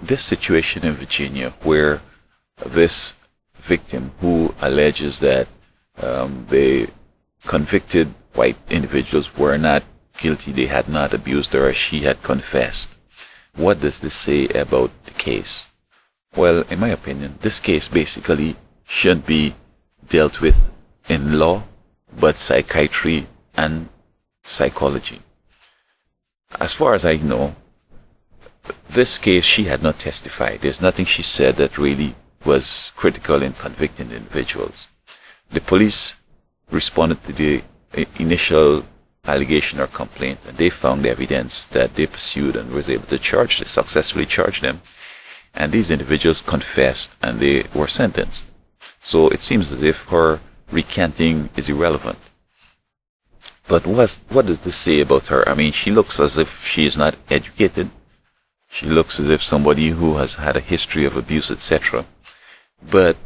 this situation in Virginia where this victim who alleges that the convicted white individuals were not guilty, they had not abused her, she had confessed. What does this say about the case? Well, in my opinion, this case basically shouldn't be dealt with in law, but psychiatry and psychology. As far as I know, this case, she had not testified. There's nothing she said that really was critical in convicting individuals. The police responded to the initial allegation or complaint, and they found evidence that they pursued and was able to successfully charge them. And these individuals confessed and they were sentenced. So it seems as if her recanting is irrelevant. But what does this say about her? I mean, she looks as if she is not educated. She looks as if somebody who has had a history of abuse, etc. But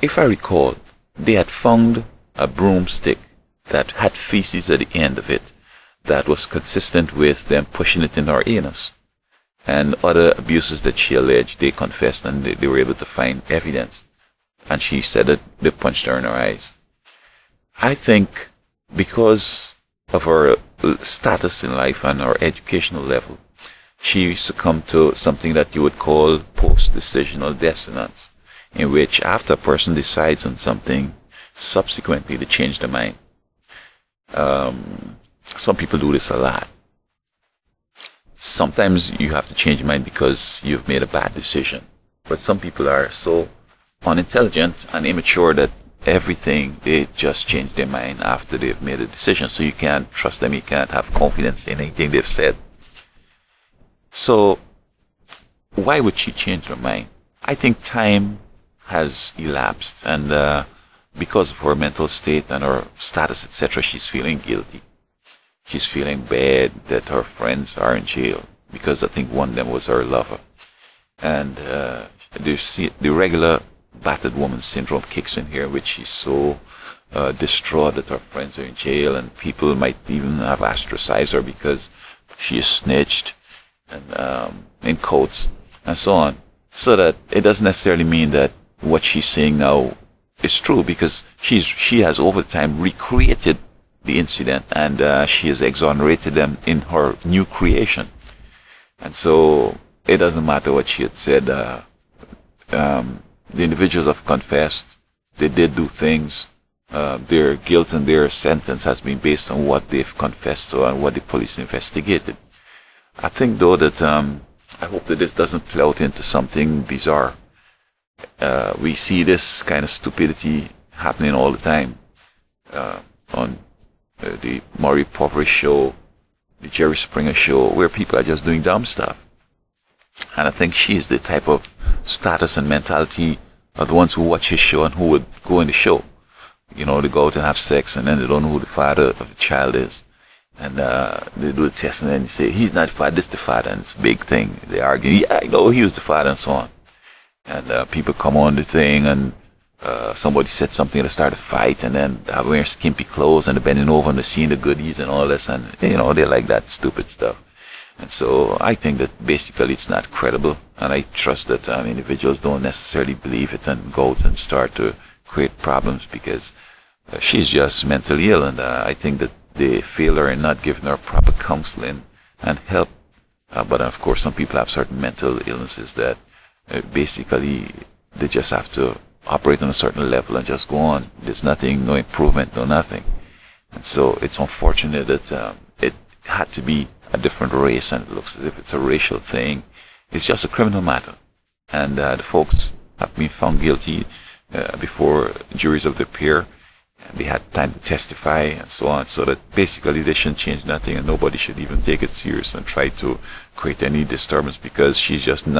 if I recall, they had found a broomstick that had feces at the end of it that was consistent with them pushing it in her anus. And other abuses that she alleged, they confessed and they were able to find evidence. And she said that they punched her in her eyes. I think because of her status in life and her educational level, she succumbed to something that you would call post-decisional dissonance, in which after a person decides on something, subsequently they change their mind. Some people do this a lot. Sometimes you have to change your mind because you've made a bad decision. But some people are so unintelligent and immature that everything, they just change their mind after they've made a decision. So you can't trust them, you can't have confidence in anything they've said. So why would she change her mind? I think time has elapsed, and because of her mental state and her status, etc., she's feeling guilty. She's feeling bad that her friends are in jail because I think one of them was her lover. And the regular battered woman syndrome kicks in here, which she's so distraught that her friends are in jail, and people might even have ostracized her because she is snitched, and in quotes, and so on. So that it doesn't necessarily mean that what she's saying now is true, because she has over time recreated the incident, and she has exonerated them in her new creation. And so it doesn't matter what she had said. The individuals have confessed. They did do things. Their guilt and their sentence has been based on what they've confessed to and what the police investigated. I think, though, that I hope that this doesn't play out into something bizarre. We see this kind of stupidity happening all the time on the Maury Poverish show, the Jerry Springer show, where people are just doing dumb stuff. And I think she is the type of status and mentality of the ones who watch his show and who would go in the show. You know, they go out and have sex, and then they don't know who the father of the child is. And they do the test, and then they say, he's not the father, this is the father, and it's a big thing. They argue, yeah, I know he was the father, and so on. And people come on the thing, and somebody said something, and they start a fight, and then they're wearing skimpy clothes, and they're bending over, and they're seeing the goodies and all this, and, you know, they like that stupid stuff. And so I think that basically it's not credible, and I trust that individuals don't necessarily believe it and go out and start to create problems, because she's just mentally ill, and I think that they fail her in not giving her proper counseling and help. But of course, some people have certain mental illnesses that basically they just have to operate on a certain level and just go on. There's nothing, no improvement, no nothing. And so it's unfortunate that it had to be a different race, and it looks as if it's a racial thing. It's just a criminal matter, and the folks have been found guilty before juries of their peer, and they had time to testify and so on, so that basically they shouldn't change nothing, and nobody should even take it serious and try to create any disturbance, because she's just not